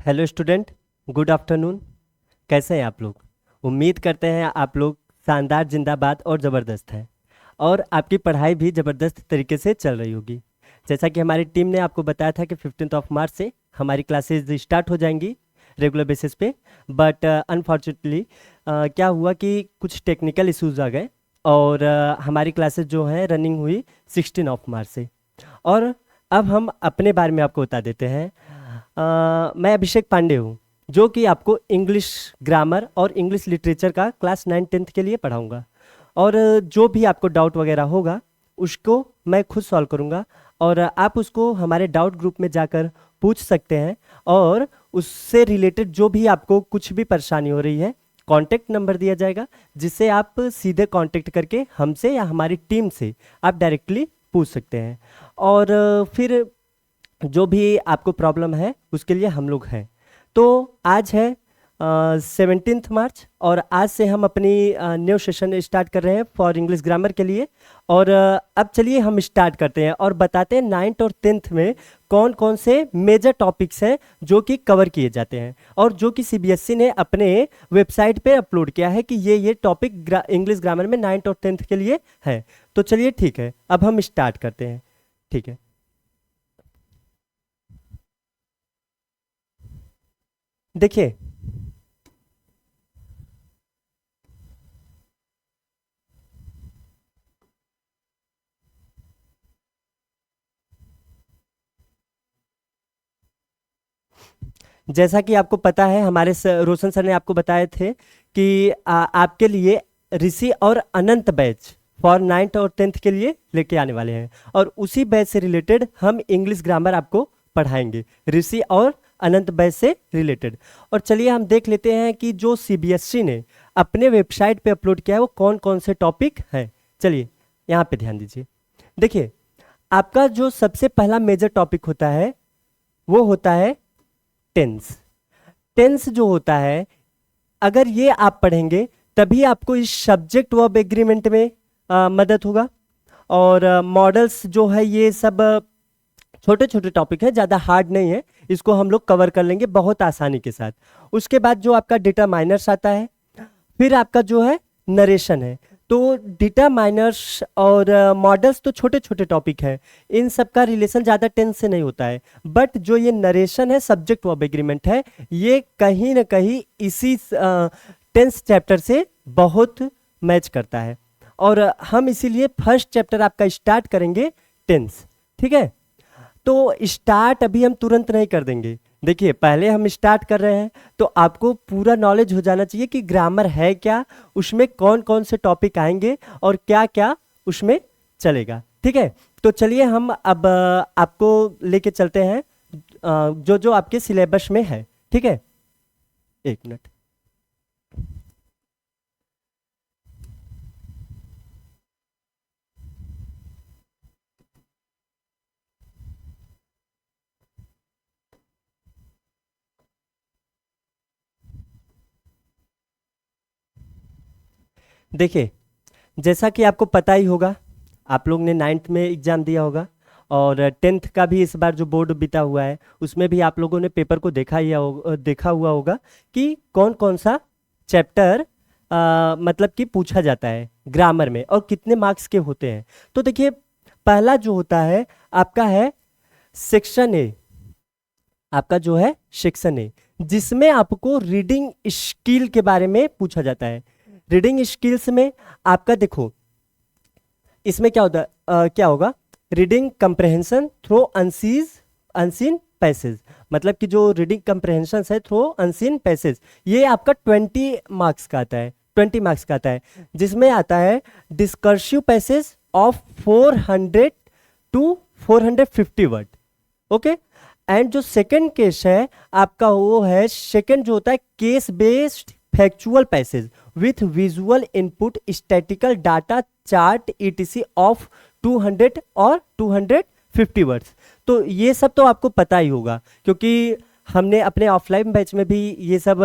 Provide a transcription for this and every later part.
Hello student, good afternoon. कैसे हैं आप लोग? उम्मीद करते हैं आप लोग शानदार, जिंदाबाद और ज़बरदस्त हैं और आपकी पढ़ाई भी ज़बरदस्त तरीके से चल रही होगी। जैसा कि हमारी टीम ने आपको बताया था कि 15 मार्च से हमारी क्लासेज स्टार्ट हो जाएंगी रेगुलर बेसिस पे, बट अनफॉर्चुनेटली क्या हुआ कि कुछ टेक्निकल इश्यूज आ गए और हमारी क्लासेज जो हैं रनिंग हुई 16 मार्च से। और अब हम अपने बारे में आपको बता देते हैं। मैं अभिषेक पांडे हूँ, जो कि आपको इंग्लिश ग्रामर और इंग्लिश लिटरेचर का क्लास 9-10 के लिए पढ़ाऊँगा। और जो भी आपको डाउट वगैरह होगा उसको मैं खुद सॉल्व करूँगा और आप उसको हमारे डाउट ग्रुप में जाकर पूछ सकते हैं। और उससे रिलेटेड जो भी आपको कुछ भी परेशानी हो रही है, कॉन्टेक्ट नंबर दिया जाएगा, जिससे आप सीधे कॉन्टेक्ट करके हमसे या हमारी टीम से आप डायरेक्टली पूछ सकते हैं। और फिर जो भी आपको प्रॉब्लम है उसके लिए हम लोग हैं। तो आज है 17 मार्च और आज से हम अपनी न्यू सेशन स्टार्ट कर रहे हैं फॉर इंग्लिश ग्रामर के लिए। और अब चलिए हम स्टार्ट करते हैं और बताते हैं 9th और 10th में कौन कौन से मेजर टॉपिक्स हैं जो कि कवर किए जाते हैं और जो कि सीबीएसई ने अपने वेबसाइट पे अपलोड किया है कि ये टॉपिक इंग्लिश ग्रामर में 9th और 10th के लिए है। तो चलिए ठीक है, अब हम स्टार्ट करते हैं। ठीक है, देखिए जैसा कि आपको पता है, हमारे रोशन सर ने आपको बताए थे कि आपके लिए ऋषि और अनंत बैच फॉर 9th और 10th के लिए लेके आने वाले हैं और उसी बैच से रिलेटेड हम इंग्लिश ग्रामर आपको पढ़ाएंगे, ऋषि और अनंत बैच से रिलेटेड। और चलिए हम देख लेते हैं कि जो सीबीएसई ने अपने वेबसाइट पे अपलोड किया है वो कौन कौन से टॉपिक हैं। चलिए यहाँ पे ध्यान दीजिए। देखिए, आपका जो सबसे पहला मेजर टॉपिक होता है वो होता है टेंस। टेंस जो होता है, अगर ये आप पढ़ेंगे तभी आपको इस सब्जेक्ट वर्ब एग्रीमेंट में मदद होगा। और मॉडल्स जो है ये सब छोटे छोटे टॉपिक है, ज़्यादा हार्ड नहीं है, इसको हम लोग कवर कर लेंगे बहुत आसानी के साथ। उसके बाद जो आपका डिटरमाइनर्स आता है, फिर आपका जो है नरेशन है। तो डिटरमाइनर्स और मॉडल्स तो छोटे छोटे टॉपिक है, इन सब का रिलेशन ज़्यादा टेंस से नहीं होता है। बट जो ये नरेशन है, सब्जेक्ट वर्ब एग्रीमेंट है, ये कहीं ना कहीं इसी टेंस चैप्टर से बहुत मैच करता है। और हम इसीलिए फर्स्ट चैप्टर आपका स्टार्ट करेंगे टेंस। ठीक है, तो स्टार्ट अभी हम तुरंत नहीं कर देंगे। देखिए, पहले हम स्टार्ट कर रहे हैं तो आपको पूरा नॉलेज हो जाना चाहिए कि ग्रामर है क्या, उसमें कौन कौन से टॉपिक आएंगे और क्या क्या उसमें चलेगा। ठीक है, तो चलिए हम अब आपको लेके चलते हैं जो जो आपके सिलेबस में है। ठीक है, एक मिनट। देखिए, जैसा कि आपको पता ही होगा, आप लोग ने 9th में एग्ज़ाम दिया होगा और 10th का भी इस बार जो बोर्ड बीता हुआ है उसमें भी आप लोगों ने पेपर को देखा हुआ होगा कि कौन कौन सा चैप्टर मतलब कि पूछा जाता है ग्रामर में और कितने मार्क्स के होते हैं। तो देखिए, पहला जो होता है आपका है सेक्शन ए। आपका जो है सेक्शन ए, जिसमें आपको रीडिंग स्किल के बारे में पूछा जाता है। रीडिंग स्किल्स में आपका देखो, इसमें क्या होता क्या होगा, reading comprehension through unseen passage. मतलब कि जो रीडिंग कंप्रहेंशन है थ्रो अनसीन पैसेज, ये आपका 20 मार्क्स का आता है, 20 मार्क्स का आता है, जिसमें आता है discursive passage of 400 to 450 word. Okay, and जो सेकंड केस है आपका वो है, सेकंड जो होता है case based factual passage with visual input statistical data chart etc of 200 और 250 वर्ड्स। तो ये सब तो आपको पता ही होगा, क्योंकि हमने अपने ऑफलाइन बैच में भी ये सब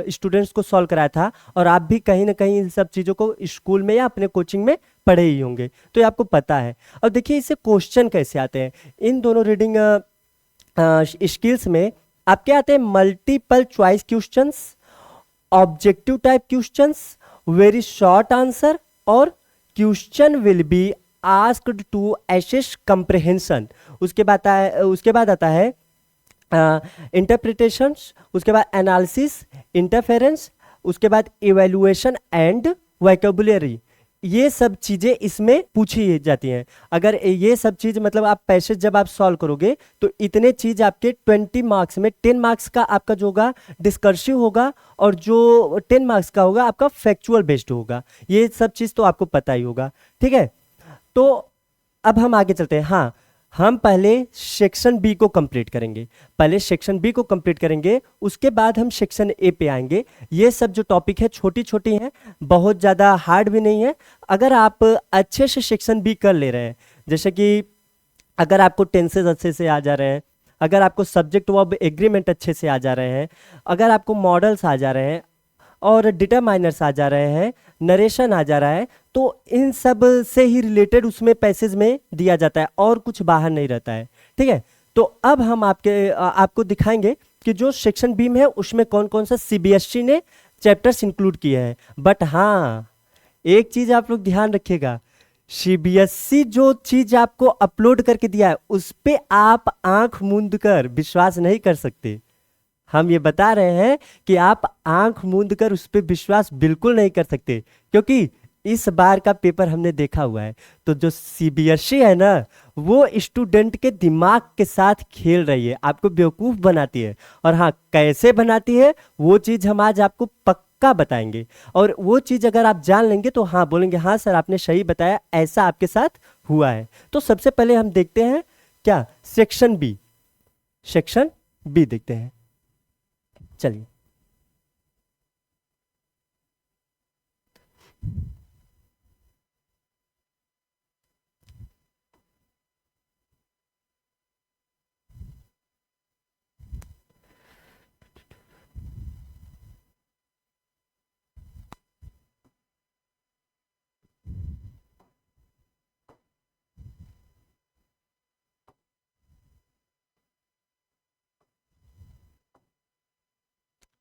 स्टूडेंट्स को सॉल्व कराया था और आप भी कहीं ना कहीं इन सब चीज़ों को स्कूल में या अपने कोचिंग में पढ़े ही होंगे, तो ये आपको पता है। और देखिए, इससे क्वेश्चन कैसे आते हैं इन दोनों रीडिंग स्किल्स में। आपके आते हैं multiple choice questions, objective type questions, very short answer, और question will be asked to assess comprehension. उसके बाद आता है इंटरप्रिटेशंस, उसके बाद एनालिसिस, इंटरफेरेंस, उसके बाद इवैल्यूएशन एंड वोकैबुलरी। ये सब चीजें इसमें पूछी जाती हैं। अगर ये सब चीज मतलब आप पैसेज जब आप सॉल्व करोगे तो इतने चीज आपके 20 मार्क्स में 10 मार्क्स का आपका जो होगा डिस्कर्सिव होगा, और जो 10 मार्क्स का होगा आपका फैक्चुअल बेस्ड होगा। ये सब चीज तो आपको पता ही होगा, ठीक है। तो अब हम आगे चलते हैं। हाँ, हम पहले सेक्शन बी को कंप्लीट करेंगे, पहले सेक्शन बी को कंप्लीट करेंगे, उसके बाद हम सेक्शन ए पे आएंगे। ये सब जो टॉपिक है छोटी छोटी हैं, बहुत ज़्यादा हार्ड भी नहीं है। अगर आप अच्छे से सेक्शन बी कर ले रहे हैं, जैसे कि अगर आपको टेंसेज अच्छे से आ जा रहे हैं, अगर आपको सब्जेक्ट वर्ब एग्रीमेंट अच्छे से आ जा रहे हैं, अगर आपको मॉडल्स आ जा रहे हैं और डिटरमाइनर्स आ जा रहे हैं, नरेशन आ जा रहा है, तो इन सब से ही रिलेटेड उसमें पैसेज में दिया जाता है और कुछ बाहर नहीं रहता है, ठीक है। तो अब हम आपको दिखाएंगे कि जो सेक्शन बी में है उसमें कौन कौन सा सीबीएसई ने चैप्टर्स इंक्लूड किए हैं। बट हाँ, एक चीज आप लोग ध्यान रखिएगा, सीबीएसई जो चीज आपको अपलोड करके दिया है उस पे आप आंख मूंद कर विश्वास नहीं कर सकते। हम ये बता रहे हैं कि आप आंख मूंद कर उस पर विश्वास बिल्कुल नहीं कर सकते, क्योंकि इस बार का पेपर हमने देखा हुआ है। तो जो सीबीएसई है ना, वो स्टूडेंट के दिमाग के साथ खेल रही है, आपको बेवकूफ बनाती है। और हाँ, कैसे बनाती है वो चीज हम आज आपको पक्का बताएंगे। और वो चीज अगर आप जान लेंगे तो हाँ बोलेंगे, हाँ सर आपने सही बताया, ऐसा आपके साथ हुआ है। तो सबसे पहले हम देखते हैं क्या, सेक्शन बी। सेक्शन बी देखते हैं, चलिए।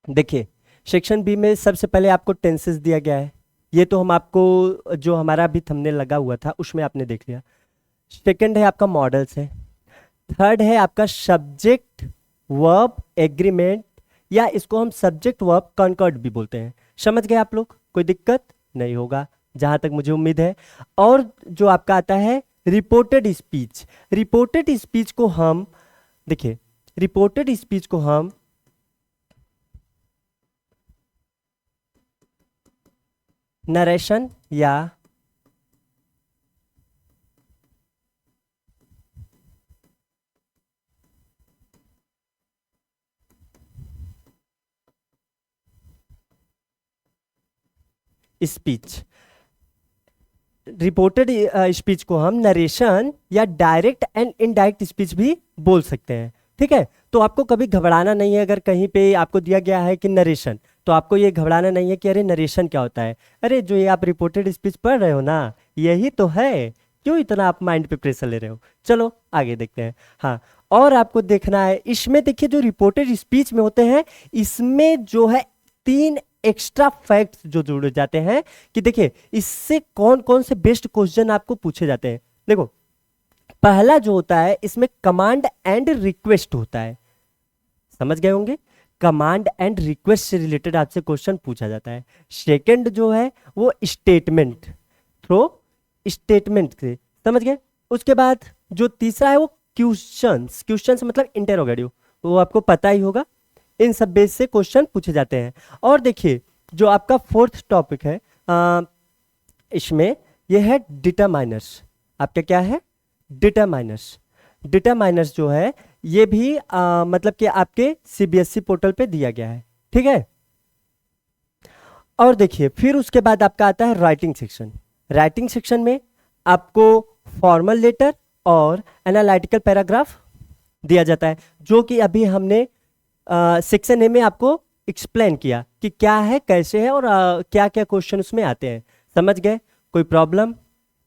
देखिए, सेक्शन बी में सबसे पहले आपको टेंसेस दिया गया है। ये तो हम आपको जो हमारा भी थंबनेल लगा हुआ था उसमें आपने देख लिया। सेकंड है आपका मॉडल्स है। थर्ड है आपका सब्जेक्ट वर्ब एग्रीमेंट, या इसको हम सब्जेक्ट वर्ब कॉन्कॉर्ड भी बोलते हैं। समझ गए आप लोग, कोई दिक्कत नहीं होगा जहां तक मुझे उम्मीद है। और जो आपका आता है रिपोर्टेड स्पीच। रिपोर्टेड स्पीच को हम, देखिए, रिपोर्टेड स्पीच को हम नरेशन या स्पीच, रिपोर्टेड स्पीच को हम नरेशन या डायरेक्ट एंड इनडायरेक्ट स्पीच भी बोल सकते हैं, ठीक है। तो आपको कभी घबराना नहीं है, अगर कहीं पे आपको दिया गया है कि नरेशन, तो आपको ये घबराना नहीं है कि अरे नरेशन क्या होता है। अरे जो ये आप रिपोर्टेड स्पीच पढ़ रहे हो ना, यही तो है, क्यों इतना आप माइंड पे प्रेशर ले रहे हो। चलो आगे देखते हैं। हाँ, और आपको देखना है इसमें, देखिए जो रिपोर्टेड स्पीच में होते हैं इसमें जो है 3 एक्स्ट्रा फैक्ट्स जो जुड़ जाते हैं कि देखिए इससे कौन कौन से बेस्ट क्वेश्चन आपको पूछे जाते हैं। देखो, पहला जो होता है इसमें कमांड एंड रिक्वेस्ट होता है, समझ गए होंगे, कमांड एंड रिक्वेस्ट से रिलेटेड आपसे क्वेश्चन पूछा जाता है। सेकंड जो है वो स्टेटमेंट, थ्रो स्टेटमेंट से, समझ गए। उसके बाद जो तीसरा है वो क्वेश्चंस, क्वेश्चंस मतलब इंटेरोगेटिव, वो आपको पता ही होगा। इन सब बेस से क्वेश्चन पूछे जाते हैं। और देखिए जो आपका फोर्थ टॉपिक है इसमें ये है डिटरमाइनर्स। आपका क्या है, डिटरमाइनर्स। डिटरमाइनर्स जो है ये भी मतलब कि आपके सीबीएसई पोर्टल पे दिया गया है, ठीक है। और देखिए फिर उसके बाद आपका आता है राइटिंग सेक्शन। राइटिंग सेक्शन में आपको फॉर्मल लेटर और एनालिटिकल पैराग्राफ दिया जाता है, जो कि अभी हमने सेक्शन ए में आपको एक्सप्लेन किया कि क्या है, कैसे है, और क्या क्या क्वेश्चन उसमें आते हैं। समझ गए, कोई प्रॉब्लम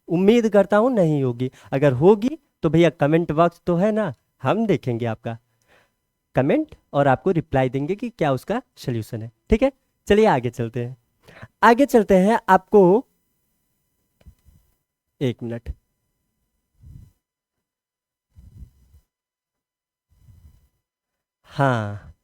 उम्मीद करता हूं नहीं होगी। अगर होगी तो भैया कमेंट बॉक्स तो है ना, हम देखेंगे आपका। कमेंट और आपको रिप्लाई देंगे कि क्या उसका सोल्यूशन है। ठीक है, चलिए आगे चलते हैं। आगे चलते हैं, आपको एक मिनट, हाँ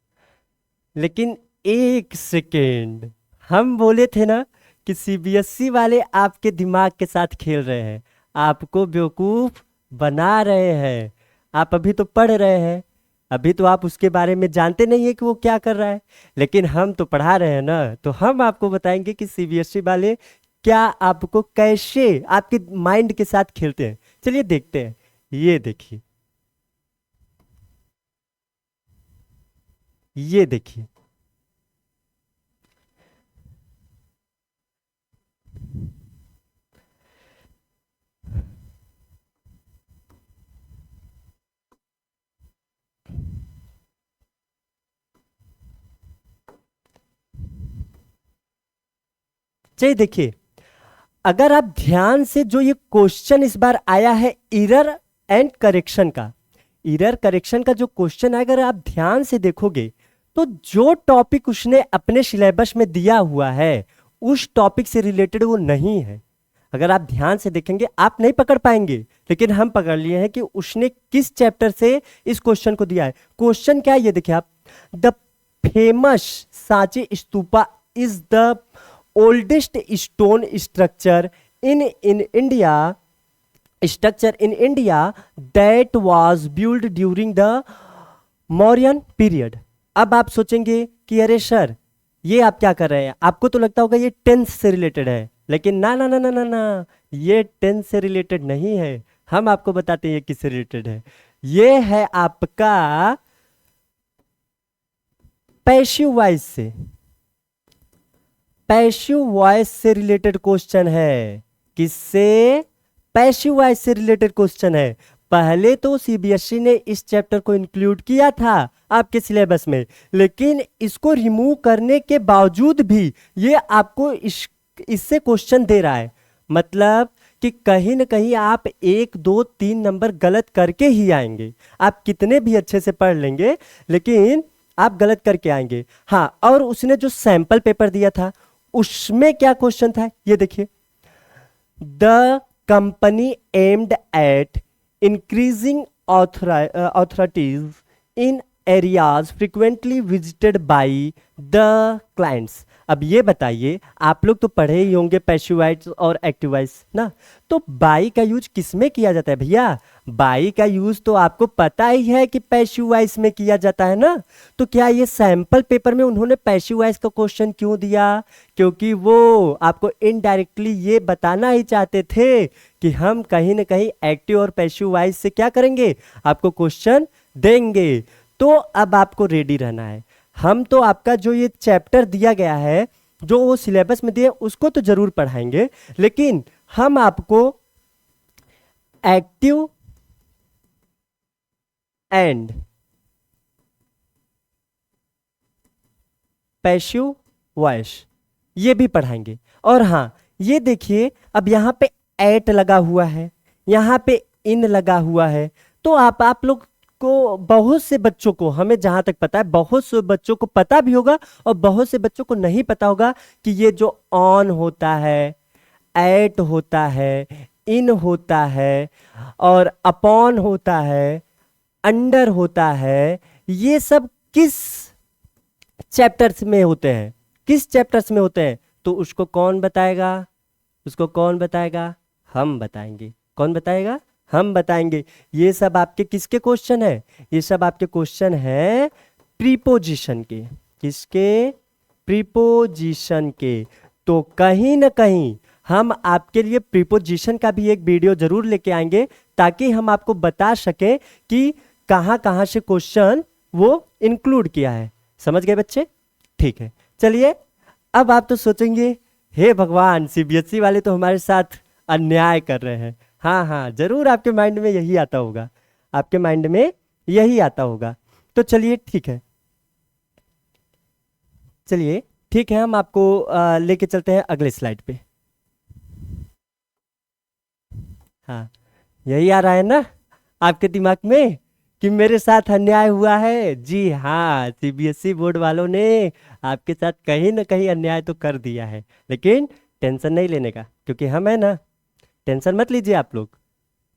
लेकिन एक सेकेंड, हम बोले थे ना कि सीबीएसई वाले आपके दिमाग के साथ खेल रहे हैं, आपको बेवकूफ बना रहे हैं। आप अभी तो पढ़ रहे हैं, अभी तो आप उसके बारे में जानते नहीं है कि वो क्या कर रहा है, लेकिन हम तो पढ़ा रहे हैं ना, तो हम आपको बताएंगे कि सीबीएसई वाले क्या आपको कैसे आपके माइंड के साथ खेलते हैं। चलिए देखते हैं, ये देखिए, ये देखिए, चलिए देखिए, अगर आप ध्यान से, जो ये क्वेश्चन इस बार आया है इरर एंड करेक्शन का, इरर करेक्शन का जो क्वेश्चन है, अगर आप ध्यान से देखोगे तो जो टॉपिक उसने अपने सिलेबस में दिया हुआ है उस टॉपिक से रिलेटेड वो नहीं है। अगर आप ध्यान से देखेंगे आप नहीं पकड़ पाएंगे, लेकिन हम पकड़ लिए हैं कि उसने किस चैप्टर से इस क्वेश्चन को दिया है। क्वेश्चन क्या है ये देखिए आप, the famous Sanchi stupa is the oldest stone structure in India that was built during the Mauryan period। अब आप सोचेंगे कि अरे सर ये आप क्या कर रहे हैं, आपको तो लगता होगा ये टेंथ से रिलेटेड है, लेकिन ना ना ना ना ना ना, ये टेंथ से रिलेटेड नहीं है। हम आपको बताते हैं ये किससे रिलेटेड है। ये है आपका पैसिव वॉइस से, पैसिव वॉइस से रिलेटेड क्वेश्चन है। किससे? पैसिव वॉइस से रिलेटेड क्वेश्चन है। पहले तो सीबीएसई ने इस चैप्टर को इंक्लूड किया था आपके सिलेबस में, लेकिन इसको रिमूव करने के बावजूद भी ये आपको इससे क्वेश्चन दे रहा है। मतलब कि कहीं ना कहीं आप 1 2 3 नंबर गलत करके ही आएंगे। आप कितने भी अच्छे से पढ़ लेंगे लेकिन आप गलत करके आएंगे। हाँ, और उसने जो सैंपल पेपर दिया था उसमें क्या क्वेश्चन था ये देखिए, the company aimed at increasing authorities in areas frequently visited by the clients। अब ये बताइए, आप लोग तो पढ़े ही होंगे पैसिव वॉइस और एक्टिव वॉइस ना, तो बाई का यूज किस में किया जाता है भैया? बाई का यूज तो आपको पता ही है कि पैसिव वॉइस में किया जाता है ना। तो क्या ये सैंपल पेपर में उन्होंने पैसिव वॉइस का क्वेश्चन क्यों दिया? क्योंकि वो आपको इनडायरेक्टली ये बताना ही चाहते थे कि हम कहीं ना कहीं एक्टिव और पैसिव वॉइस से क्या करेंगे, आपको क्वेश्चन देंगे। तो अब आपको रेडी रहना है। हम तो आपका जो ये चैप्टर दिया गया है, जो वो सिलेबस में दिया उसको तो जरूर पढ़ाएंगे, लेकिन हम आपको एक्टिव एंड पैसिव वॉइस ये भी पढ़ाएंगे। और हाँ, ये देखिए, अब यहाँ पे एट लगा हुआ है, यहाँ पे इन लगा हुआ है, तो आप लोग को, बहुत से बच्चों को, हमें जहां तक पता है बहुत से बच्चों को पता भी होगा और बहुत से बच्चों को नहीं पता होगा कि ये जो ऑन होता है, एट होता है, इन होता है और अपॉन होता है, अंडर होता है, ये सब किस चैप्टर्स में होते हैं, किस चैप्टर्स में होते हैं? तो उसको कौन बताएगा? उसको कौन बताएगा? हम बताएंगे। कौन बताएगा? हम बताएंगे। ये सब आपके किसके क्वेश्चन है? ये सब आपके क्वेश्चन है प्रीपोजिशन के। किसके? प्रीपोजिशन के। तो कहीं ना कहीं हम आपके लिए प्रीपोजिशन का भी एक वीडियो जरूर लेके आएंगे, ताकि हम आपको बता सकें कि कहाँ कहाँ से क्वेश्चन वो इंक्लूड किया है। समझ गए बच्चे? ठीक है, चलिए। अब आप तो सोचेंगे, हे भगवान, सीबीएसई वाले तो हमारे साथ अन्याय कर रहे हैं। हाँ हाँ, जरूर आपके माइंड में यही आता होगा, आपके माइंड में यही आता होगा। तो चलिए ठीक है, चलिए ठीक है, हम आपको लेके चलते हैं अगले स्लाइड पे। हाँ, यही आ रहा है ना आपके दिमाग में कि मेरे साथ अन्याय हुआ है। जी हाँ, सीबीएसई बोर्ड वालों ने आपके साथ कहीं ना कहीं अन्याय तो कर दिया है, लेकिन टेंशन नहीं लेने का, क्योंकि हम है ना, टेंशन मत लीजिए आप लोग,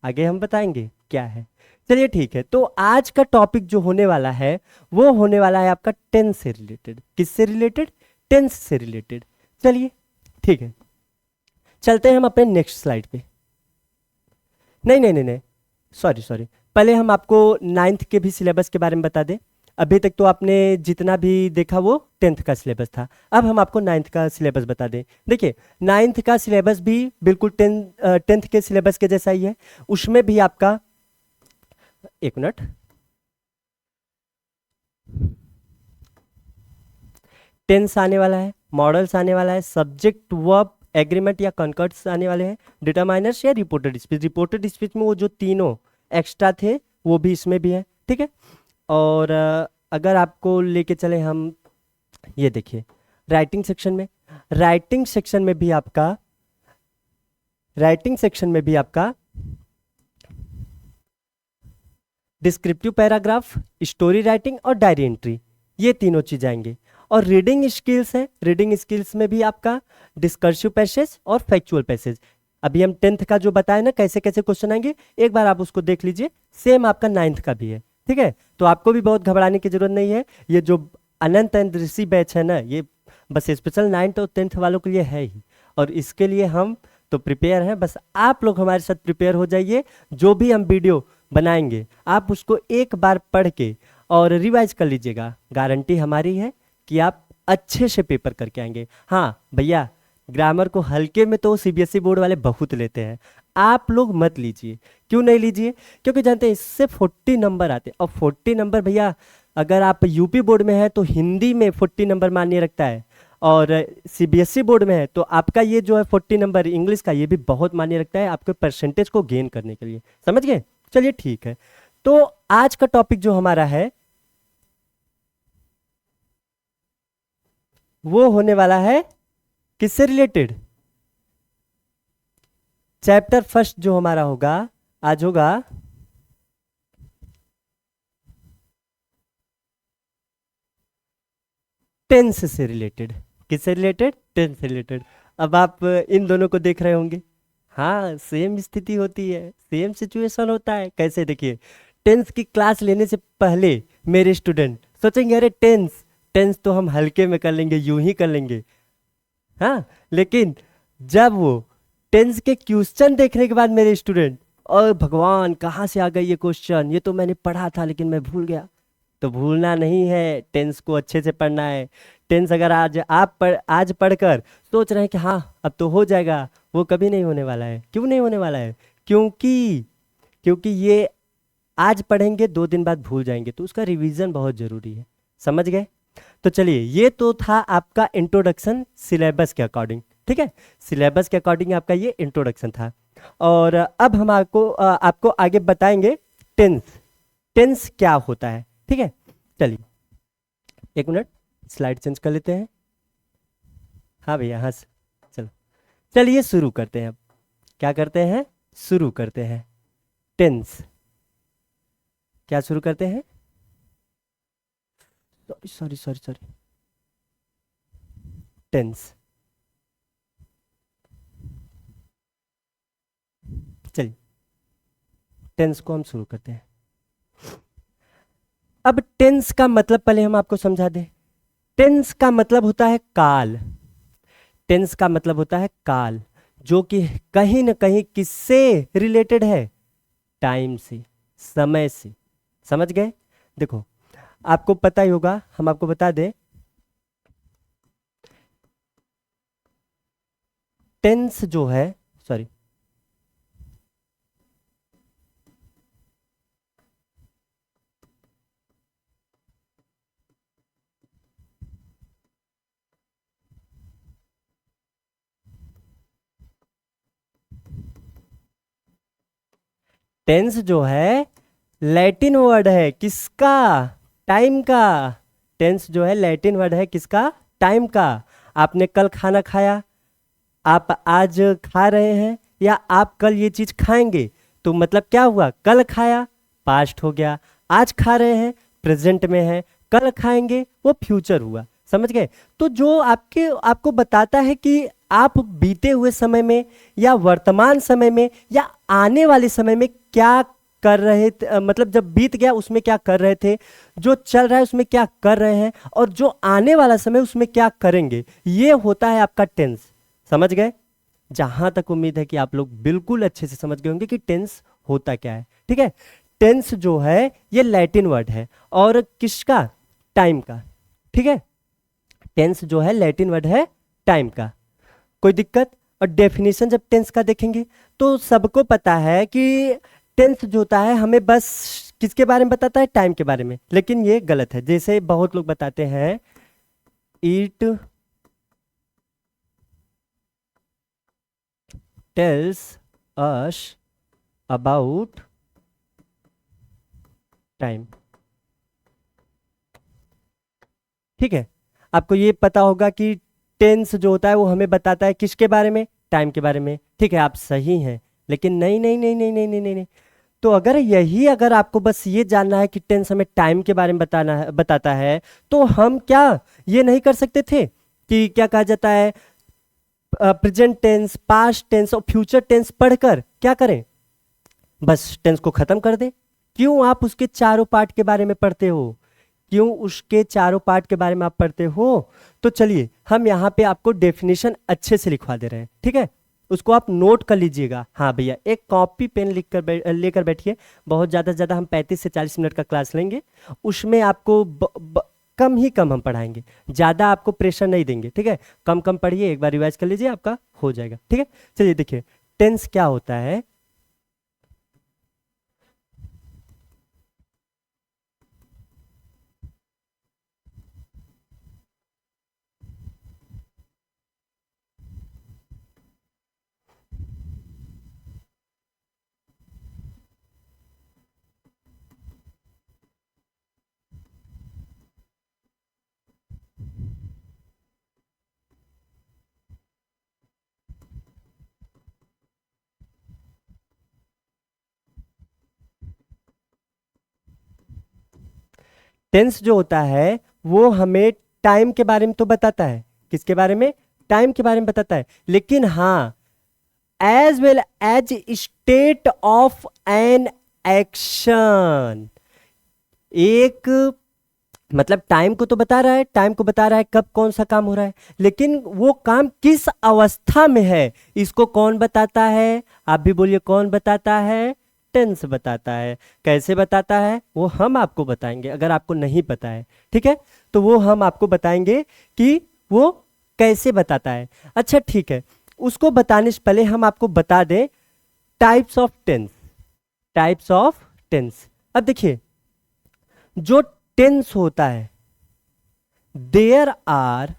आगे हम बताएंगे क्या है। चलिए ठीक है, तो आज का टॉपिक जो होने वाला है वो होने वाला है आपका टेंस से रिलेटेड। किससे रिलेटेड? टेंस से रिलेटेड। चलिए ठीक है, चलते हैं हम अपने नेक्स्ट स्लाइड पे। नहीं नहीं नहीं नहीं, सॉरी सॉरी, पहले हम आपको नाइन्थ के भी सिलेबस के बारे में बता दें। अभी तक तो आपने जितना भी देखा वो टेंथ का सिलेबस था, अब हम आपको नाइन्थ का सिलेबस बता दें। देखिए, नाइन्थ का सिलेबस भी बिल्कुल टेंथ के सिलेबस के जैसा ही है। उसमें भी आपका, एक मिनट, टेंस आने वाला है, मॉडल्स आने वाला है, सब्जेक्ट वर्ब एग्रीमेंट या कॉन्कर्ड्स आने वाले हैं, डिटरमाइनर्स या रिपोर्टेड स्पीच। रिपोर्टेड स्पीच में वो जो तीनों एक्स्ट्रा थे वो भी इसमें भी है, ठीक है। और अगर आपको लेके चले हम, ये देखिए राइटिंग सेक्शन में, राइटिंग सेक्शन में भी आपका, राइटिंग सेक्शन में भी आपका डिस्क्रिप्टिव पैराग्राफ, स्टोरी राइटिंग और डायरी एंट्री, ये तीनों चीज आएंगे। और रीडिंग स्किल्स है, रीडिंग स्किल्स में भी आपका डिस्कर्सिव पैसेज और फैक्चुअल पैसेज। अभी हम टेंथ का जो बताए ना कैसे कैसे क्वेश्चन आएंगे, एक बार आप उसको देख लीजिए, सेम आपका नाइन्थ का भी है, ठीक है। तो आपको भी बहुत घबराने की जरूरत नहीं है। ये जो अनंत एंड ऋषि बैच है ना, ये बस स्पेशल नाइन्थ और टेंथ वालों के लिए है ही, और इसके लिए हम तो प्रिपेयर हैं। बस आप लोग हमारे साथ प्रिपेयर हो जाइए। जो भी हम वीडियो बनाएंगे आप उसको एक बार पढ़ के और रिवाइज कर लीजिएगा। गारंटी हमारी है कि आप अच्छे से पेपर करके आएंगे। हाँ भैया, ग्रामर को हल्के में तो सीबीएसई बोर्ड वाले बहुत लेते हैं, आप लोग मत लीजिए। क्यों नहीं लीजिए? क्योंकि जानते हैं इससे 40 नंबर आते हैं, और 40 नंबर भैया, अगर आप यूपी बोर्ड में है तो हिंदी में 40 नंबर मान्य रखता है, और सीबीएसई बोर्ड में है तो आपका ये जो है 40 नंबर इंग्लिश का, ये भी बहुत मान्य रखता है आपके परसेंटेज को गेन करने के लिए। समझ गए? चलिए ठीक है, तो आज का टॉपिक जो हमारा है वो होने वाला है किससे रिलेटेड? चैप्टर फर्स्ट जो हमारा होगा आज होगा टेंस से रिलेटेड। किससे रिलेटेड? टेंस से रिलेटेड। अब आप इन दोनों को देख रहे होंगे, हाँ सेम स्थिति होती है, सेम सिचुएशन होता है। कैसे? देखिए, टेंस की क्लास लेने से पहले मेरे स्टूडेंट सोचेंगे अरे टेंस, टेंस तो हम हल्के में कर लेंगे, यूं ही कर लेंगे, हाँ। लेकिन जब वो टेंस के क्वेश्चन देखने के बाद मेरे स्टूडेंट, और भगवान कहाँ से आ गए ये क्वेश्चन, ये तो मैंने पढ़ा था लेकिन मैं भूल गया। तो भूलना नहीं है, टेंस को अच्छे से पढ़ना है। टेंस अगर आज पढ़कर सोच रहे हैं कि हाँ अब तो हो जाएगा, वो कभी नहीं होने वाला है। क्यों नहीं होने वाला है? क्योंकि ये आज पढ़ेंगे 2 दिन बाद भूल जाएंगे, तो उसका रिवीजन बहुत जरूरी है। समझ गए? तो चलिए, ये तो था आपका इंट्रोडक्शन सिलेबस के अकॉर्डिंग, ठीक है। सिलेबस के अकॉर्डिंग आपका ये इंट्रोडक्शन था, और अब हम आपको आगे बताएंगे टेंस, टेंस क्या होता है, ठीक है। चलिए एक मिनट, स्लाइड चेंज कर लेते हैं। हाँ भैया, हाँ चलो, चलिए शुरू करते हैं। अब क्या करते हैं? शुरू करते हैं टेंस। क्या शुरू करते हैं? Sorry sorry sorry sorry, tense. चलिए टेंस को हम शुरू करते हैं। अब टेंस का मतलब पहले हम आपको समझा दें। टेंस का मतलब होता है काल। टेंस का मतलब होता है काल, जो कि कहीं ना कहीं किससे रिलेटेड है? टाइम से, समय से। समझ गए? देखो, आपको पता ही होगा, हम आपको बता दें, टेंस जो है, सॉरी, टेंस जो है लैटिन वर्ड है, किसका? टाइम का। टेंस जो है लैटिन वर्ड है, किसका? टाइम का। आपने कल खाना खाया, आप आज खा रहे हैं, या आप कल ये चीज खाएंगे, तो मतलब क्या हुआ? कल खाया, पास्ट हो गया। आज खा रहे हैं प्रेजेंट में है, कल खाएंगे वो फ्यूचर हुआ। समझ गए? तो जो आपको बताता है कि आप बीते हुए समय में या वर्तमान समय में या आने वाले समय में क्या कर रहे थे, मतलब जब बीत गया उसमें क्या कर रहे थे, जो चल रहा है उसमें क्या कर रहे हैं, और जो आने वाला समय उसमें क्या करेंगे, ये होता है आपका टेंस। समझ गए? जहां तक उम्मीद है कि आप लोग बिल्कुल अच्छे से समझ गए होंगे कि टेंस होता क्या है। ठीक है? टेंस जो है ये लैटिन वर्ड है, और किसका? टाइम का। ठीक है? टेंस जो है लैटिन वर्ड है टाइम का। कोई दिक्कत? और डेफिनेशन जब टेंस का देखेंगे तो सबको पता है कि टेंस जो होता है हमें बस किसके बारे में बताता है? टाइम के बारे में। लेकिन ये गलत है। जैसे बहुत लोग बताते हैं it tells us about time. ठीक है? आपको ये पता होगा कि टेंस जो होता है वो हमें बताता है किसके बारे में? टाइम के बारे में। ठीक है, आप सही हैं। लेकिन नहीं नहीं नहीं नहीं नहीं नहीं नहीं नहीं। तो अगर आपको बस ये जानना है कि टेंस हमें टाइम के बारे में बताता है, तो हम क्या ये नहीं कर सकते थे कि क्या कहा जाता है, प्रेजेंट टेंस, पास्ट टेंस और फ्यूचर टेंस पढ़कर क्या करें, बस टेंस को खत्म कर दें? क्यों आप उसके चारों पार्ट के बारे में पढ़ते हो? क्यों उसके चारों पार्ट के बारे में आप पढ़ते हो? तो चलिए हम यहाँ पे आपको डेफिनेशन अच्छे से लिखवा दे रहे हैं। ठीक है? उसको आप नोट कर लीजिएगा। हाँ भैया, एक कॉपी पेन लेकर बैठिए। बहुत ज़्यादा से ज़्यादा हम 35 से 40 मिनट का क्लास लेंगे। उसमें आपको कम ही कम हम पढ़ाएंगे, ज़्यादा आपको प्रेशर नहीं देंगे। ठीक है? कम कम पढ़िए, एक बार रिवाइज कर लीजिए, आपका हो जाएगा। ठीक है? चलिए देखिए टेंस क्या होता है। टेंस जो होता है वो हमें टाइम के बारे में तो बताता है। किसके बारे में? टाइम के बारे में बताता है। लेकिन हाँ, as well as state of an action. एक मतलब टाइम को तो बता रहा है, टाइम को बता रहा है कब कौन सा काम हो रहा है, लेकिन वो काम किस अवस्था में है इसको कौन बताता है? आप भी बोलिए, कौन बताता है? टेंस बताता है। कैसे बताता है वो हम आपको बताएंगे, अगर आपको नहीं पता है। ठीक है? तो वो हम आपको बताएंगे कि वो कैसे बताता है। अच्छा ठीक है, उसको बताने से पहले हम आपको बता दें types of tense. Types of tense. अब देखिए जो टेंस होता है, there are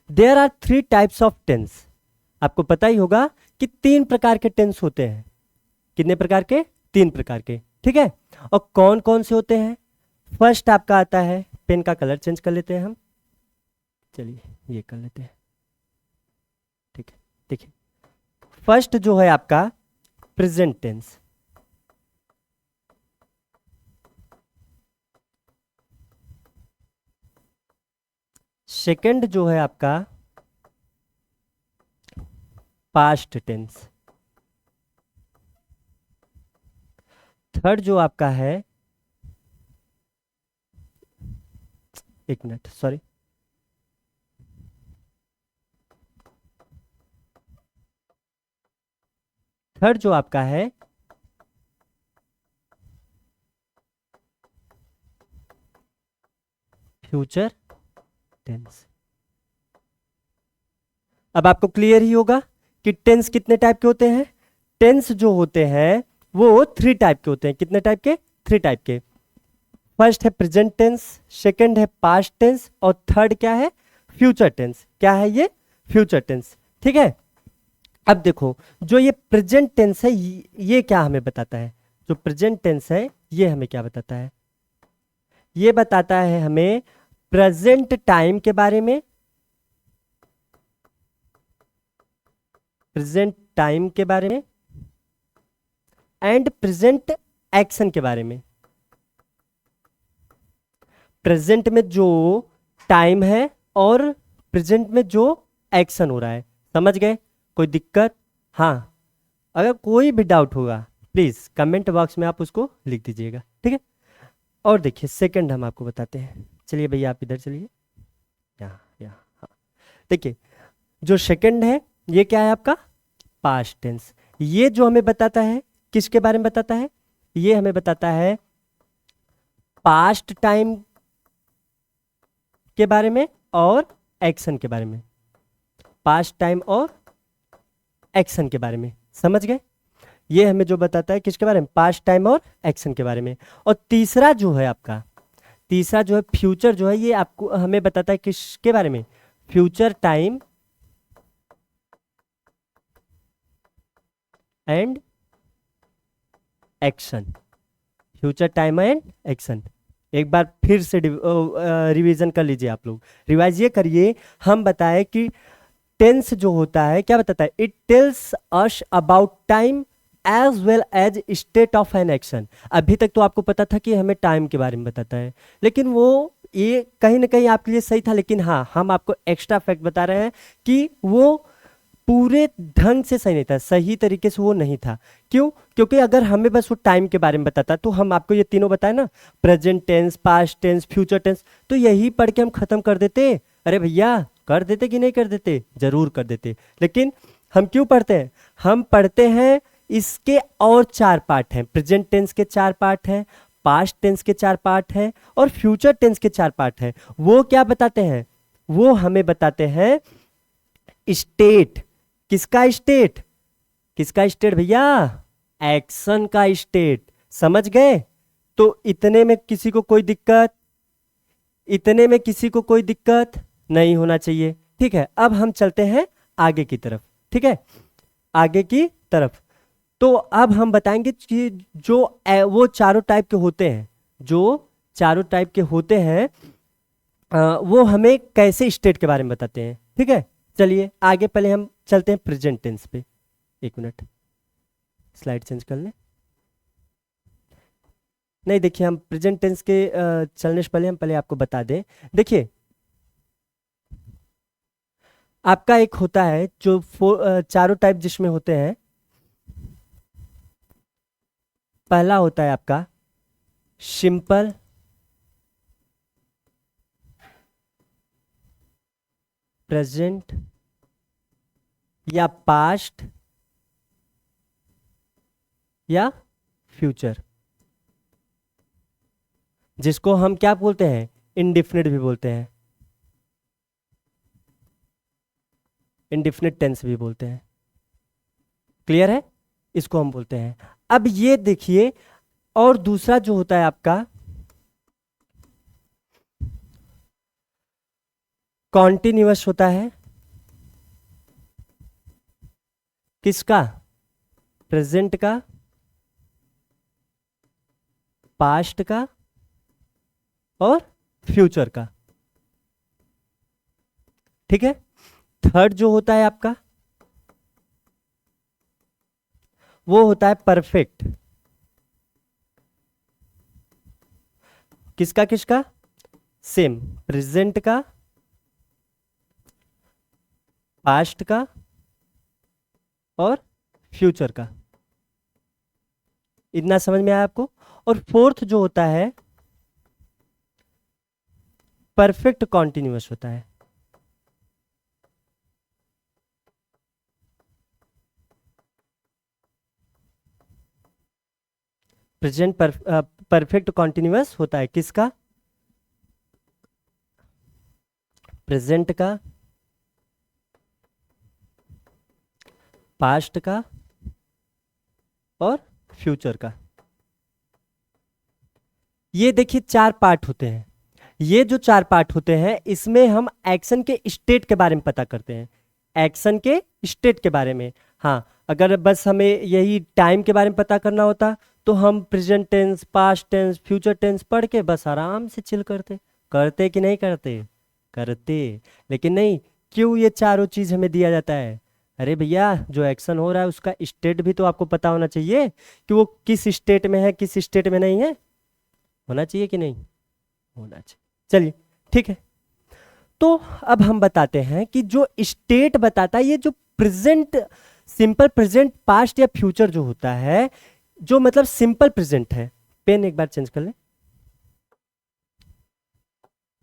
there are 3 types of tense. आपको पता ही होगा कि 3 प्रकार के टेंस होते हैं। कितने प्रकार के? 3 प्रकार के। ठीक है? और कौन कौन से होते हैं? फर्स्ट आपका आता है, पेन का कलर चेंज कर लेते हैं हम। चलिए ये कर लेते हैं। ठीक है? देखिए फर्स्ट जो है आपका प्रेजेंट टेंस। सेकंड जो है आपका पास्ट टेंस। थर्ड जो आपका है, एक मिनट सॉरी, थर्ड जो आपका है फ्यूचर टेंस। अब आपको क्लियर ही होगा कि टेंस कितने टाइप के होते हैं। टेंस जो होते हैं वो 3 टाइप के होते हैं। कितने टाइप के? 3 टाइप के। फर्स्ट है प्रेजेंट टेंस, सेकंड है पास्ट टेंस, और थर्ड क्या है? Future tense. क्या है ये? Future tense. ठीक है? अब देखो जो ये प्रेजेंट टेंस है ये क्या हमें बताता है? जो प्रेजेंट टेंस है ये हमें क्या बताता है? ये बताता है हमें प्रेजेंट टाइम के बारे में, प्रेजेंट टाइम के बारे में एंड प्रेजेंट एक्शन के बारे में। प्रेजेंट में जो टाइम है और प्रेजेंट में जो एक्शन हो रहा है। समझ गए? कोई दिक्कत? हाँ, अगर कोई भी डाउट होगा प्लीज कमेंट बॉक्स में आप उसको लिख दीजिएगा, ठीक है। और देखिए सेकंड हम आपको बताते हैं। चलिए भैया आप इधर चलिए, यहाँ हाँ। देखिए जो सेकंड है ये क्या है आपका? Past tense. ये जो हमें बताता है किसके बारे में बताता है? ये हमें बताता है पास्ट टाइम के बारे में और एक्शन के बारे में। पास्ट टाइम और एक्शन के बारे में, समझ गए? ये हमें जो बताता है किसके बारे में? पास्ट टाइम और एक्शन के बारे में। और तीसरा जो है आपका, तीसरा जो है फ्यूचर जो है, ये आपको हमें बताता है किसके बारे में? Future time and action. Future time and action. एक बार फिर से रिवीजन कर लीजिए आप लोग, रिवाइज ये करिए। हम बताए कि टेंस जो होता है क्या बताता है? It tells us about time as well as state of an action. अभी तक तो आपको पता था कि हमें टाइम के बारे में बताता है, लेकिन वो ये कहीं ना कहीं आपके लिए सही था, लेकिन हाँ हम आपको एक्स्ट्रा फैक्ट बता रहे हैं कि वो पूरे ढंग से सही नहीं था, सही तरीके से वो नहीं था। क्यों? क्योंकि अगर हमें बस वो टाइम के बारे में बताता तो हम आपको ये तीनों बताए ना, present tense, past tense, future tense, तो यही पढ़ के हम खत्म कर देते। अरे भैया कर देते कि नहीं कर देते? जरूर कर देते। लेकिन हम क्यों पढ़ते हैं? हम पढ़ते हैं इसके और 4 पार्ट हैं। प्रेजेंट टेंस के 4 पार्ट हैं, पास्ट टेंस के 4 पार्ट हैं और फ्यूचर टेंस के 4 पार्ट हैं। वो क्या बताते हैं? वो हमें बताते हैं स्टेट। किसका स्टेट? किसका स्टेट भैया? एक्शन का स्टेट। समझ गए? तो इतने में किसी को कोई दिक्कत? इतने में किसी को कोई दिक्कत नहीं होना चाहिए, ठीक है। अब हम चलते हैं आगे की तरफ, ठीक है, आगे की तरफ। तो अब हम बताएंगे कि जो वो चारों टाइप के होते हैं, जो चारों टाइप के होते हैं वो हमें कैसे स्टेट के बारे में बताते हैं, ठीक है। चलिए आगे पहले हम चलते हैं प्रेजेंट टेंस पे। एक मिनट स्लाइड चेंज कर लें। नहीं देखिए हम प्रेजेंट टेंस के चलने से पहले हम पहले आपको बता दें। देखिए आपका एक होता है जो चारों टाइप जिसमें होते हैं। पहला होता है आपका सिंपल, प्रेजेंट या पास्ट या फ्यूचर, जिसको हम क्या बोलते हैं? इंडिफिनिट भी बोलते हैं, इंडिफिनिट टेंस भी बोलते हैं। क्लियर है? इसको हम बोलते हैं। अब ये देखिए, और दूसरा जो होता है आपका कॉन्टिन्यूअस होता है। किसका? प्रेजेंट का, पास्ट का और फ्यूचर का, ठीक है। थर्ड जो होता है आपका वो होता है परफेक्ट। किसका किसका? सेम, प्रेजेंट का, पास्ट का और फ्यूचर का। इतना समझ में आया आपको? और फोर्थ जो होता है परफेक्ट कॉन्टिन्यूअस होता है। प्रेजेंट परफेक्ट कॉन्टिन्यूअस होता है। किसका? प्रेजेंट का, पास्ट का और फ्यूचर का। ये देखिए 4 पार्ट होते हैं। ये जो 4 पार्ट होते हैं इसमें हम एक्शन के स्टेट के बारे में पता करते हैं, एक्शन के स्टेट के बारे में। हाँ, अगर बस हमें यही टाइम के बारे में पता करना होता तो हम present tense, past tense, future tense पढ़ के बस आराम से चिल करते। करते कि नहीं करते? करते। लेकिन नहीं, क्यों ये चारों चीज हमें दिया जाता है? अरे भैया, जो एक्शन हो रहा है उसका स्टेट भी तो आपको पता होना चाहिए कि वो किस स्टेट में है, किस स्टेट में नहीं है। होना चाहिए कि नहीं? होना चाहिए। चलिए ठीक है। तो अब हम बताते हैं कि जो स्टेट बताता है, ये जो प्रेजेंट, सिंपल प्रेजेंट, पास्ट या फ्यूचर जो होता है, जो मतलब सिंपल प्रेजेंट है। पेन एक बार चेंज कर ले।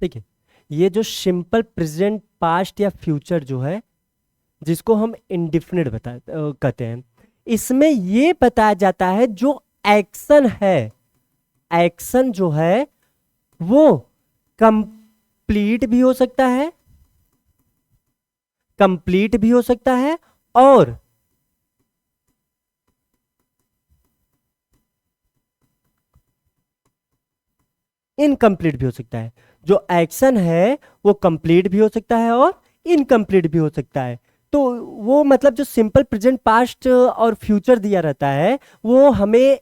देखिए, ये जो सिंपल प्रेजेंट, पास्ट या फ्यूचर जो है, जिसको हम इंडिफिनिट कहते हैं, इसमें ये बताया जाता है जो एक्शन है, एक्शन जो है वो कंप्लीट भी हो सकता है, कंप्लीट भी हो सकता है और इनकम्प्लीट भी हो सकता है। जो एक्शन है वो कंप्लीट भी हो सकता है और इनकम्प्लीट भी हो सकता है। तो वो मतलब जो सिंपल प्रेजेंट, पास्ट और फ्यूचर दिया रहता है, वो हमें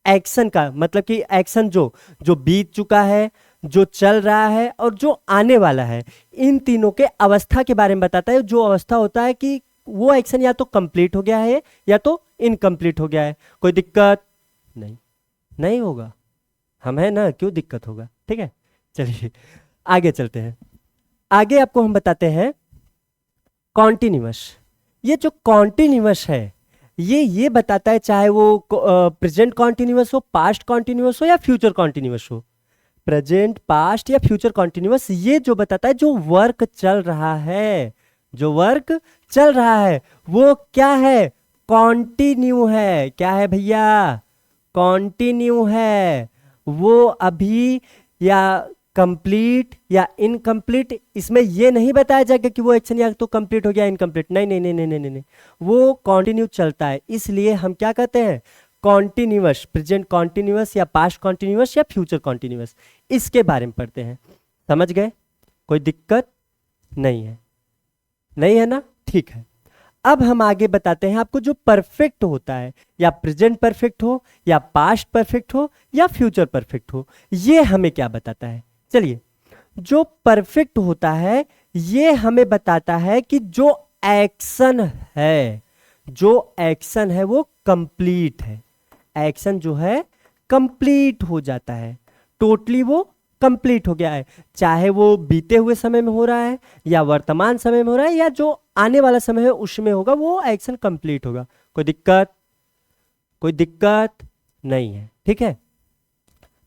एक्शन का मतलब कि एक्शन जो जो बीत चुका है, जो चल रहा है और जो आने वाला है, इन तीनों के अवस्था के बारे में बताता है। जो अवस्था होता है कि वो एक्शन या तो कंप्लीट हो गया है या तो इनकम्प्लीट हो गया है। कोई दिक्कत नहीं? नहीं होगा, हम है ना, क्यों दिक्कत होगा? ठीक है, चलिए आगे चलते हैं। आगे आपको हम बताते हैं कॉन्टिन्यूअस। ये जो कॉन्टिन्यूअस है, ये बताता है चाहे वो प्रेजेंट कॉन्टिन्यूअस हो, पास्ट कॉन्टिन्यूअस हो या फ्यूचर कॉन्टिन्यूअस हो। प्रेजेंट, पास्ट या फ्यूचर कॉन्टिन्यूअस, ये जो बताता है जो वर्क चल रहा है, जो वर्क चल रहा है वो क्या है? कॉन्टिन्यू है। क्या है भैया? कॉन्टिन्यू है। वो अभी या कंप्लीट या इनकम्प्लीट, इसमें ये नहीं बताया जाएगा कि वो एक्शन या तो कंप्लीट हो गया, इनकम्प्लीट। नहीं नहीं नहीं नहीं नहीं नहीं, वो कॉन्टिन्यू चलता है। इसलिए हम क्या कहते हैं? कॉन्टिन्यूअस। प्रेजेंट कॉन्टिन्यूअस या पास्ट कॉन्टिन्यूअस या फ्यूचर कॉन्टिन्यूअस, इसके बारे में पढ़ते हैं। समझ गए? कोई दिक्कत नहीं है? नहीं है ना? ठीक है। अब हम आगे बताते हैं आपको जो परफेक्ट होता है, या प्रेजेंट परफेक्ट हो या पास्ट परफेक्ट हो या फ्यूचर परफेक्ट हो, ये हमें क्या बताता है? चलिए, जो परफेक्ट होता है ये हमें बताता है कि जो एक्शन है, जो एक्शन है वो कंप्लीट है। एक्शन जो है कंप्लीट हो जाता है, टोटली वो कंप्लीट हो गया है। चाहे वो बीते हुए समय में हो रहा है या वर्तमान समय में हो रहा है या जो आने वाला समय है उसमें होगा, वो एक्शन कंप्लीट होगा। कोई दिक्कत? कोई दिक्कत नहीं है? ठीक है,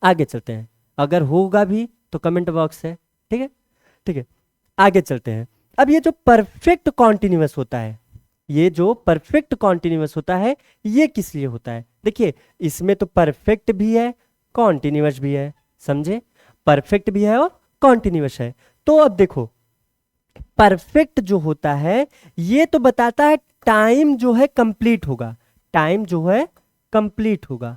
आगे चलते हैं। अगर होगा भी तो कमेंट बॉक्स है। ठीक है, ठीक है, आगे चलते हैं। अब ये जो परफेक्ट कॉन्टिन्यूअस होता है, ये जो परफेक्ट कॉन्टिन्यूअस होता है, ये किस लिए होता है? देखिए, इसमें तो परफेक्ट भी है, कॉन्टिन्यूअस भी है। समझे? परफेक्ट भी है और कॉन्टिन्यूअस है। तो अब देखो, परफेक्ट जो होता है ये तो बताता है टाइम जो है कंप्लीट होगा, टाइम जो है कंप्लीट होगा,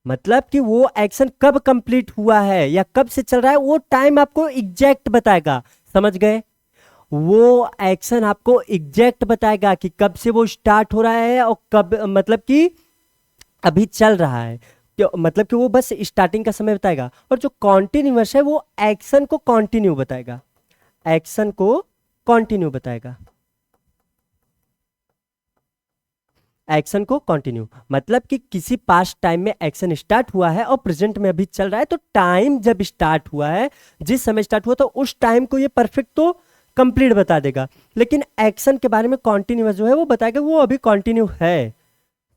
मतलब कि वो एक्शन कब कंप्लीट हुआ है या कब से चल रहा है, वो टाइम आपको एग्जैक्ट बताएगा। समझ गए? वो एक्शन आपको एग्जैक्ट बताएगा कि कब से वो स्टार्ट हो रहा है और कब, मतलब कि अभी चल रहा है, मतलब कि वो बस स्टार्टिंग का समय बताएगा। और जो कॉन्टिन्यूअस है वो एक्शन को कॉन्टिन्यू बताएगा, एक्शन को कॉन्टिन्यू बताएगा, एक्शन को कंटिन्यू। मतलब कि किसी पास्ट टाइम में एक्शन स्टार्ट हुआ है और प्रेजेंट में अभी चल रहा है, तो टाइम जब स्टार्ट हुआ है, जिस समय स्टार्ट हुआ, तो उस टाइम को ये परफेक्ट तो कंप्लीट बता देगा, लेकिन एक्शन के बारे में कॉन्टिन्यूअस जो है वो बताएगा वो अभी कंटिन्यू है।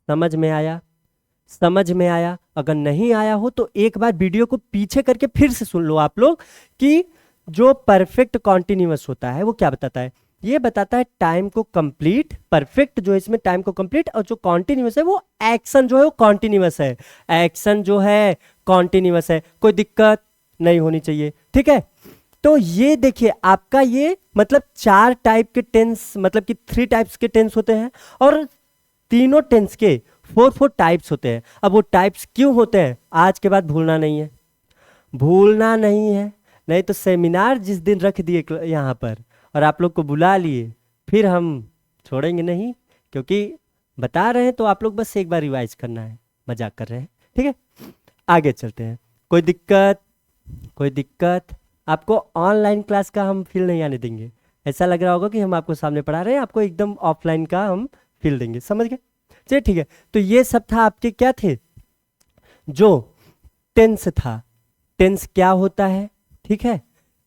समझ में आया? समझ में आया? अगर नहीं आया हो तो एक बार वीडियो को पीछे करके फिर से सुन लो आप लोग कि जो परफेक्ट कॉन्टिन्यूअस होता है वो क्या बताता है। ये बताता है टाइम को कंप्लीट, परफेक्ट जो है इसमें टाइम को कंप्लीट, और जो कॉन्टिन्यूअस है वो एक्शन जो है वो कॉन्टिन्यूअस है, एक्शन जो है कॉन्टिन्यूअस है। कोई दिक्कत नहीं होनी चाहिए। ठीक है, तो ये देखिए आपका ये मतलब 4 टाइप के टेंस, मतलब कि 3 टाइप्स के टेंस होते हैं और तीनों टेंस के 4 टाइप्स होते हैं। अब वो टाइप्स क्यों होते हैं आज के बाद भूलना नहीं है, भूलना नहीं है, नहीं तो सेमिनार जिस दिन रख दिए यहाँ पर और आप लोग को बुला लिए, फिर हम छोड़ेंगे नहीं, क्योंकि बता रहे हैं तो आप लोग बस एक बार रिवाइज करना है, मजाक कर रहे हैं, ठीक है। आगे चलते हैं। कोई दिक्कत? कोई दिक्कत? आपको ऑनलाइन क्लास का हम फील नहीं आने देंगे। ऐसा लग रहा होगा कि हम आपको सामने पढ़ा रहे हैं, आपको एकदम ऑफलाइन का हम फील देंगे, समझ गए? चलिए ठीक है। तो ये सब था आपके क्या थे, जो टेंस था। टेंस क्या होता है, ठीक है।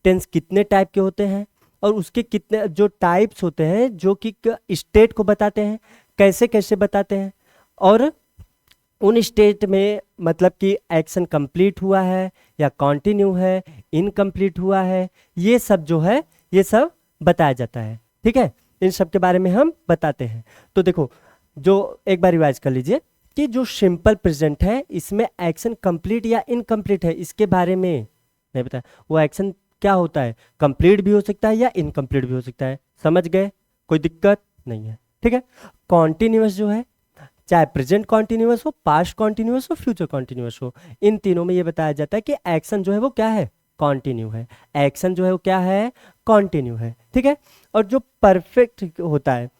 टेंस कितने टाइप के होते हैं और उसके कितने जो टाइप्स होते हैं जो कि स्टेट को बताते हैं, कैसे कैसे बताते हैं, और उन स्टेट में मतलब कि एक्शन कंप्लीट हुआ है या कंटिन्यू है, इनकम्प्लीट हुआ है, ये सब जो है ये सब बताया जाता है, ठीक है। इन सब के बारे में हम बताते हैं। तो देखो, जो एक बार रिवाइज कर लीजिए कि जो सिंपल प्रेजेंट है इसमें एक्शन कंप्लीट या इनकम्प्लीट है इसके बारे में नहीं बताया। वो एक्शन क्या होता है, कंप्लीट भी हो सकता है या इनकम्प्लीट भी हो सकता है, समझ गए? कोई दिक्कत नहीं है, ठीक है। कॉन्टिन्यूअस जो है, चाहे प्रेजेंट कॉन्टिन्यूअस हो, पास्ट कॉन्टिन्यूअस हो, फ्यूचर कॉन्टिन्यूअस हो, इन तीनों में ये बताया जाता है कि एक्शन जो है वो क्या है, कॉन्टिन्यू है। एक्शन जो है वो क्या है, कॉन्टिन्यू है, ठीक है। और जो परफेक्ट होता है,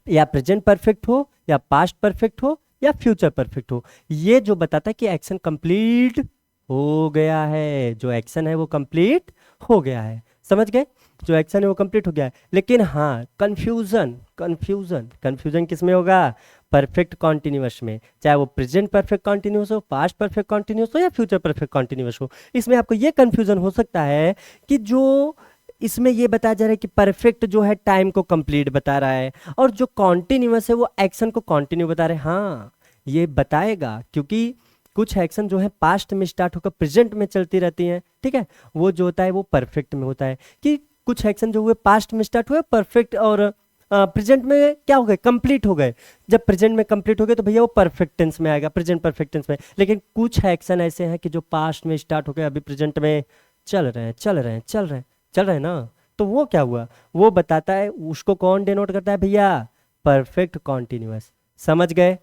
या प्रेजेंट परफेक्ट हो या पास्ट परफेक्ट हो या फ्यूचर परफेक्ट हो, ये जो बताता है कि एक्शन कंप्लीट हो गया है, जो एक्शन है वो कंप्लीट हो गया है, समझ गए? जो एक्शन है वो कंप्लीट हो गया है। लेकिन हाँ, कंफ्यूजन कंफ्यूजन कंफ्यूजन किस में होगा, परफेक्ट कॉन्टिन्यूअस में, चाहे वो प्रेजेंट परफेक्ट कॉन्टिन्यूअस हो, पास्ट परफेक्ट कॉन्टिन्यूअस हो या फ्यूचर परफेक्ट कॉन्टिन्यूअस हो। इसमें आपको ये कंफ्यूजन हो सकता है कि जो इसमें ये बताया जा रहा है कि परफेक्ट जो है टाइम को कंप्लीट बता रहा है और जो कॉन्टिन्यूअस है वो एक्शन को कंटिन्यू बता रहे हैं। हाँ, ये बताएगा, क्योंकि कुछ एक्शन जो है पास्ट में स्टार्ट होकर प्रेजेंट में चलती रहती हैं, ठीक है। वो जो होता है वो परफेक्ट में होता है। कि कुछ एक्शन जो हुए पास्ट में स्टार्ट हुए, परफेक्ट और प्रेजेंट में क्या हो गए, कंप्लीट हो गए। जब प्रेजेंट में कंप्लीट हो गए तो भैया वो परफेक्ट टेंस में आएगा, प्रेजेंट परफेक्ट टेंस में। लेकिन कुछ एक्शन ऐसे हैं कि जो पास्ट में स्टार्ट हो गए, अभी प्रेजेंट में चल रहे हैं, चल रहे हैं, चल रहे हैं, चल रहे हैं ना, तो वो क्या हुआ, वो बताता है, उसको कौन डिनोट करता है भैया, परफेक्ट कॉन्टिन्यूअस। समझ गए?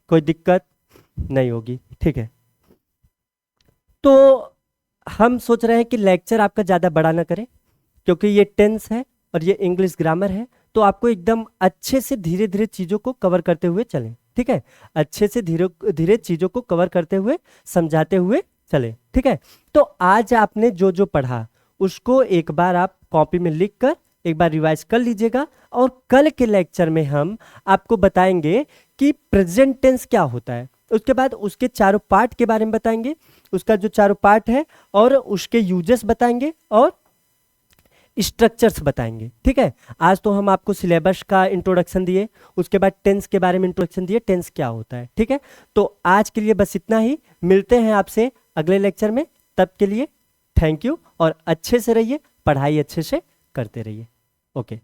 कोई दिक्कत नहीं होगी, ठीक है। तो हम सोच रहे हैं कि लेक्चर आपका ज़्यादा बड़ा ना करें, क्योंकि ये टेंस है और ये इंग्लिश ग्रामर है, तो आपको एकदम अच्छे से धीरे धीरे चीज़ों को कवर करते हुए चलें, ठीक है। अच्छे से धीरे धीरे चीज़ों को कवर करते हुए, समझाते हुए चलें, ठीक है। तो आज आपने जो जो पढ़ा उसको एक बार आप कॉपी में लिख कर एक बार रिवाइज कर लीजिएगा, और कल के लेक्चर में हम आपको बताएंगे कि प्रेजेंट टेंस क्या होता है। उसके बाद उसके चारों पार्ट के बारे में बताएंगे, उसका जो चारों पार्ट है, और उसके यूजेस बताएंगे और स्ट्रक्चर्स बताएंगे, ठीक है। आज तो हम आपको सिलेबस का इंट्रोडक्शन दिए, उसके बाद टेंस के बारे में इंट्रोडक्शन दिए, टेंस क्या होता है, ठीक है। तो आज के लिए बस इतना ही, मिलते हैं आपसे अगले लेक्चर में। तब के लिए थैंक यू, और अच्छे से रहिए, पढ़ाई अच्छे से करते रहिए। ओके।